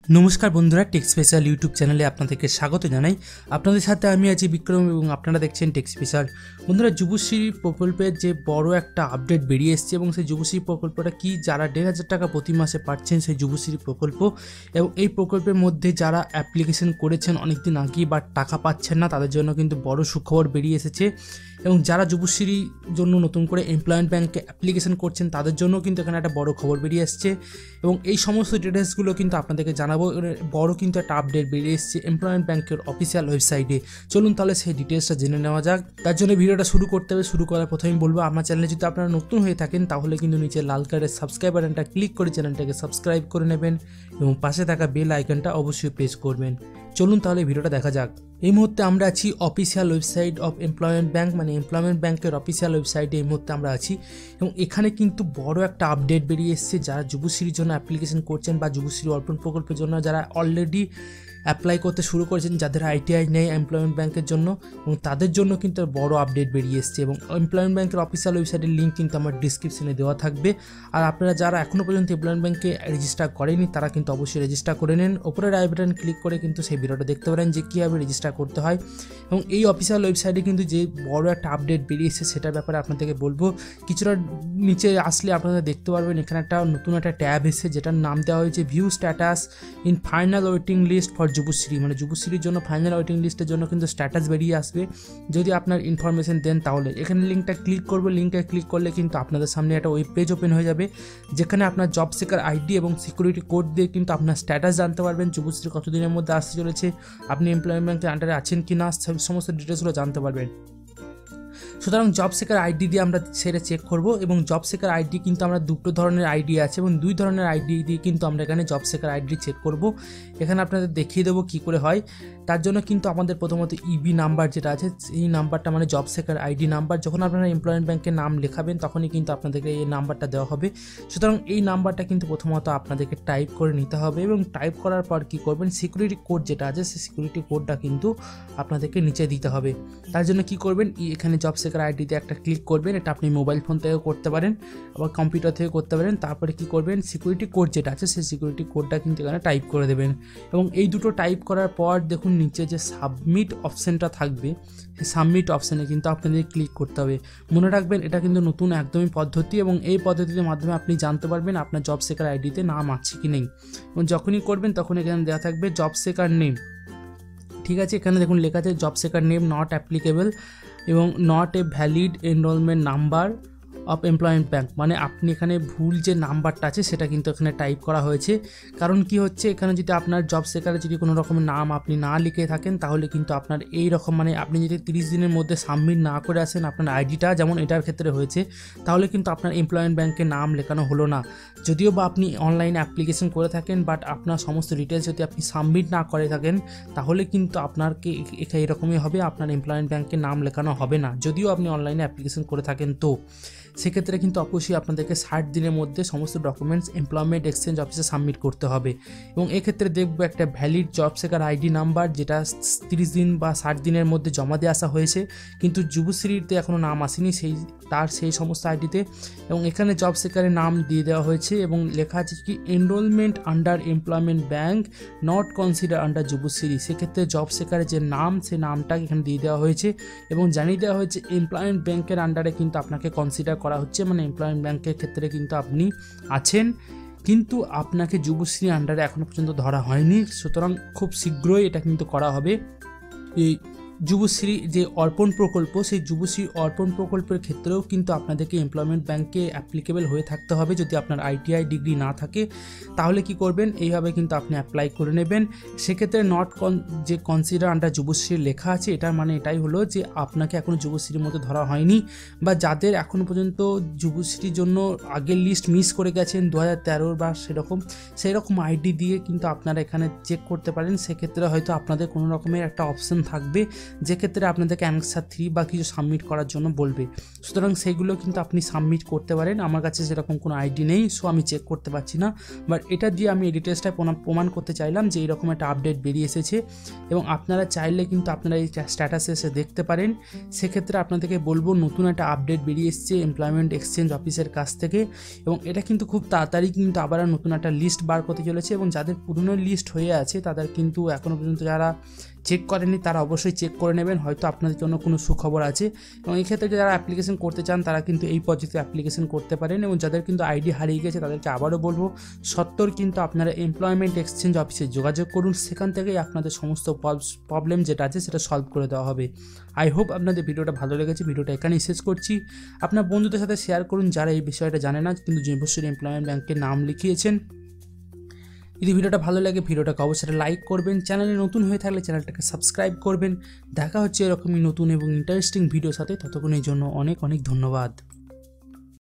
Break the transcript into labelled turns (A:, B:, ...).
A: নমস্কার বন্ধুরা, take special YouTube চ্যানেলে আপনাদেরকে স্বাগত জানাই। আপনাদের সাথে আমি আছি বিক্রম এবং আপনারা দেখছেন টেক স্পেশাল। বন্ধুরা, যুবশ্রী প্রকল্পের যে বড় একটা আপডেট বেরিয়ে এসেছে এবং সেই যুবশ্রী প্রকল্পটা কি, যারা 1,500 টাকা প্রতি মাসে পাচ্ছেন সেই যুবশ্রী প্রকল্প, এবং এই প্রকল্পের মধ্যে যারা অ্যাপ্লিকেশন করেছেন অনেকদিন আগে বাট টাকা পাচ্ছেন না, তাদের জন্য কিন্তু বড় সুখবর বেরিয়ে এসেছে। এবং যারা যুবশ্রীর জন্য নতুন করে এমপ্লয়মেন্ট ব্যাংকে অ্যাপ্লিকেশন করছেন তাদের জন্য কিন্তু এখানে একটা বড় খবর বেরিয়ে এসছে এবং এই সমস্ত ডিটেলসগুলো কিন্তু আপনাদেরকে জানাবো। বড় কিন্তু একটা আপডেট বেরিয়ে এসছে এমপ্লয়মেন্ট ব্যাংকের অফিসিয়াল ওয়েবসাইটে। চলুন তাহলে সেই ডিটেলসটা জেনে নেওয়া যাক। তার জন্য ভিডিওটা শুরু করতে হবে। শুরু করার প্রথমেই বলবো, আমার চ্যানেলে যদি আপনারা নতুন হয়ে থাকেন তাহলে কিন্তু নিচে লাল কালারের সাবস্ক্রাইব বাটনটা ক্লিক করে চ্যানেলটাকে সাবস্ক্রাইব করে নেবেন এবং পাশে থাকা বেল আইকনটা অবশ্যই প্রেস করবেন। চলুন তাহলে ভিডিওটা দেখা যাক। এই মুহূর্তে আমরা আছি official website of employment bank, মানে এমপ্লয়মেন্ট ব্যাংকের অফিসিয়াল ওয়েবসাইটে এই মুহূর্তে আমরা আছি এবং এখানে কিন্তু বড় একটা আপডেট বেরিয়ে এসেছে। যারা যুবশ্রীর জন্য অ্যাপ্লিকেশন করছেন বা যুবশ্রী অর্পণ প্রকল্পের জন্য যারা অলরেডি অ্যাপ্লাই করতে শুরু করেছেন, যাদের আইটিআই নেই এমপ্লয়মেন্ট ব্যাংকের জন্য, এবং তাদের জন্য কিন্তু বড় আপডেট বেরিয়ে এসেছে। এবং এমপ্লয়মেন্ট ব্যাংকের অফিসিয়াল ওয়েবসাইটের লিঙ্ক কিন্তু আমার ডিসক্রিপশনে দেওয়া থাকবে। আর আপনারা যারা এখনও পর্যন্ত এমপ্লয়মেন্ট ব্যাংকে রেজিস্টার করেনি তারা কিন্তু অবশ্যই রেজিস্টার করে নেন। ওপরের আই বাটন ক্লিক করে কিন্তু সেই ভিডিওটা দেখতে পারেন যে কীভাবে রেজিস্টার করতে হয়। এবং এই অফিসিয়াল ওয়েবসাইটে কিন্তু যে বড় একটা আপডেট বেরিয়ে এসেছে সেটার ব্যাপারে আপনাদেরকে বলবো। কিছুটা নিচে আসলে আপনারা দেখতে পারবেন এখানে একটা নতুন একটা ট্যাব এসেছে যেটার নাম দেওয়া হয়েছে view status in final waiting list for Yuvashree. মানে যুবশ্রীর জন্য ফাইনাল ওয়েটিং লিস্টের জন্য কিন্তু স্ট্যাটাস বেরিয়ে আসবে যদি আপনার ইনফরমেশন দেন তাহলে। এখানে লিঙ্কটা ক্লিক করবো। লিঙ্কে ক্লিক করলে কিন্তু আপনাদের সামনে একটা ওয়েব পেজ ওপেন হয়ে যাবে যেখানে আপনার জব সিকার আইডি এবং সিকিউরিটি কোড দিয়ে কিন্তু আপনার স্ট্যাটাস জানতে পারবেন, যুবশ্রী কতদিনের মধ্যে আসতে চলেছে, আপনি এমপ্লয়মেন্ট ব্যাংকের আন্ডারে আছেন কি না, সমস্ত ডিটেলসগুলো জানতে পারবেন। সুতরাং জব সিকার আইডি দিয়ে আমরা সেটা চেক করব এবং জব সিকার আইডি কিন্তু আমরা দুটো ধরনের আইডি আছে এবং দুই ধরনের আইডি দিয়ে কিন্তু আমরা এখানে জব সিকার আইডি চেক করব। এখানে আপনাদের দেখিয়ে দেবো কী করে হয়। তার জন্য কিন্তু আমাদের প্রথমত ইবি নাম্বার যেটা আছে এই নাম্বারটা মানে জব সিকার আইডি নাম্বার, যখন আপনারা এমপ্লয়মেন্ট ব্যাংকে নাম লেখাবেন তখনই কিন্তু আপনাদেরকে এই নাম্বারটা দেওয়া হবে। সুতরাং এই নাম্বারটা কিন্তু প্রথমত আপনাদেরকে টাইপ করে নিতে হবে এবং টাইপ করার পর কী করবেন, সিকিউরিটি কোড যেটা আছে সেই সিকিউরিটি কোডটা কিন্তু আপনাদেরকে নিচে দিতে হবে। তার জন্য কী করবেন, এখানে জব সিকার আইডিতে একটা ক্লিক করবেন। এটা আপনি মোবাইল ফোন থেকেও করতে পারেন আবার কম্পিউটার থেকে করতে পারেন। তারপরে কী করবেন, সিকিউরিটি কোড যেটা আছে সেই সিকিউরিটি কোডটা কিন্তু এখানে টাইপ করে দেবেন এবং এই দুটো টাইপ করার পর দেখুন নিচে যে সাবমিট অপশানটা থাকবে সেই সাবমিট অপশানে কিন্তু আপনাদের ক্লিক করতে হবে। মনে রাখবেন এটা কিন্তু নতুন একদমই পদ্ধতি এবং এই পদ্ধতির মাধ্যমে আপনি জানতে পারবেন আপনার জব সিকার আইডিতে নাম আছে কি নেই। এবং যখনই করবেন তখন এখানে দেওয়া থাকবে জব সিকার নেম। ঠিক আছে, এখানে দেখুন লেখা আছে job seeker name not applicable এবং not a valid enrolment number of employment bank, মানে আপনি এখানে ভুল যে নাম্বারটা আছে সেটা কিন্তু এখানে টাইপ করা হয়েছে। কারণ কি হচ্ছে, এখানে যদি আপনার জব সিকারে যদি কোনো রকমের নাম আপনি না লিখে থাকেন তাহলে কিন্তু আপনার এই রকম, মানে আপনি যদি 30 দিনের মধ্যে সাবমিট না করে আসেন আপনার আইডিটা, যেমন এটার ক্ষেত্রে হয়েছে, তাহলে কিন্তু আপনার এমপ্লয়মেন্ট ব্যাংকে নাম লেখানো হলো না। যদিও বা আপনি অনলাইনে অ্যাপ্লিকেশন করে থাকেন বাট আপনার সমস্ত ডিটেলস যদি আপনি সাবমিট না করে থাকেন তাহলে কিন্তু আপনাকে এরকমই হবে, আপনার এমপ্লয়মেন্ট ব্যাংকে নাম লেখানো হবে না যদিও আপনি অনলাইনে অ্যাপ্লিকেশন করে থাকেন। তো সেক্ষেত্রে কিন্তু অবশ্যই আপনাদেরকে 60 দিনের মধ্যে সমস্ত ডকুমেন্টস এমপ্লয়মেন্ট এক্সচেঞ্জ অফিসে সাবমিট করতে হবে এবং এক্ষেত্রে দেখবো একটা valid job seeker ID number যেটা 30 দিন বা 60 দিনের মধ্যে জমা দিয়ে আসা হয়েছে কিন্তু যুবশ্রীতে এখনও নাম আসেনি সেই সমস্ত আইডিতে। এবং এখানে জব সিকারের নাম দিয়ে দেওয়া হয়েছে এবং লেখা আছে কি enrolment under employment bank not consider under Yuvashree. সেক্ষেত্রে জব সিকারের যে নাম সেই নামটা এখানে দিয়ে দেওয়া হয়েছে এবং জানিয়ে দেওয়া হয়েছে এমপ্লয়মেন্ট ব্যাংকের আন্ডারে কিন্তু আপনাকে কনসিডার করা হচ্ছে, মানে এমপ্লয়মেন্ট ব্যাংকের ক্ষেত্রে কিন্তু আপনি আছেন কিন্তু আপনাকে যুবশ্রী আন্ডারে এখনও পর্যন্ত ধরা হয়নি। সুতরাং খুব শীঘ্রই এটা কিন্তু করা হবে। এই যুবশ্রী যে অর্পণ প্রকল্প সেই যুবশ্রী অর্পণ প্রকল্পের ক্ষেত্রেও কিন্তু আপনাদেরকে এমপ্লয়মেন্ট ব্যাংকে অ্যাপ্লিকেবল হয়ে থাকতে হবে। যদি আপনার আইটিআই ডিগ্রি না থাকে তাহলে কি করবেন, এইভাবে কিন্তু আপনি অ্যাপ্লাই করে নেবেন। সেক্ষেত্রে যে কনসিডার আন্ডার যুবশ্রীর লেখা আছে এটার মানে এটাই হলো যে আপনাকে এখনও যুবশ্রীর মধ্যে ধরা হয়নি বা যাদের এখনও পর্যন্ত যুবশ্রীর জন্য আগের লিস্ট মিস করে গেছেন 2013 বা সেরকম আইডি দিয়ে কিন্তু আপনারা এখানে চেক করতে পারেন। সেক্ষেত্রে হয়তো আপনাদের কোনো রকমের একটা অপশান থাকবে যে ক্ষেত্রে আপনাদেরকে অ্যানেক্সার 3 বা কিছু সাবমিট করার জন্য বলবে। সুতরাং সেইগুলো কিন্তু আপনি সাবমিট করতে পারেন। আমার কাছে সেরকম কোনো আইডি নেই, সো আমি চেক করতে পারছি না, বাট এটা দিয়ে আমি এই ডিটেলসটা প্রমাণ করতে চাইলাম যে এইরকম একটা আপডেট বেরিয়ে এসেছে এবং আপনারা চাইলে কিন্তু আপনারা এই স্ট্যাটাসে এসে দেখতে পারেন। সেক্ষেত্রে আপনাদেরকে বলবো নতুন একটা আপডেট বেরিয়ে এসেছে এমপ্লয়মেন্ট এক্সচেঞ্জ অফিসের কাছ থেকে এবং এটা কিন্তু খুব তাড়াতাড়ি কিন্তু আবার নতুন একটা লিস্ট বার করতে চলেছে এবং যাদের পুরনো লিস্ট হয়ে আছে তাদের কিন্তু এখনও পর্যন্ত যারা চেক করেনি তারা অবশ্যই চেক করে নেবেন, হয়তো আপনাদের জন্য কোনো সুখবর আছে। এবং এই ক্ষেত্রে যারা অ্যাপ্লিকেশন করতে চান তারা কিন্তু এই পদ্ধতিতে অ্যাপ্লিকেশন করতে পারেন এবং যাদের কিন্তু আইডি হারিয়ে গেছে তাদেরকে আবারও বলবো সত্তর কিন্তু আপনারা এমপ্লয়মেন্ট এক্সচেঞ্জ অফিসে যোগাযোগ করুন, সেখান থেকেই আপনাদের সমস্ত প্রবলেম যেটা আছে সেটা সলভ করে দেওয়া হবে। আই হোপ আপনাদের ভিডিওটা ভালো লেগেছে। ভিডিওটা এখানেই শেষ করছি। আপনার বন্ধুদের সাথে শেয়ার করুন যারা এই বিষয়টা জানে না কিন্তু যুবশ্রী এমপ্লয়মেন্ট ব্যাংকের নাম লিখিয়েছেন। যদি ভিডিওটা ভালো লাগে ভিডিওটাকে অবশ্যই লাইক করবেন, চ্যানেলে নতুন হয়ে থাকলে চ্যানেলটাকে সাবস্ক্রাইব করবেন। দেখা হচ্ছে এরকমই নতুন এবং ইন্টারেস্টিং ভিডিওর সাথে, ততক্ষণের জন্য অনেক অনেক ধন্যবাদ।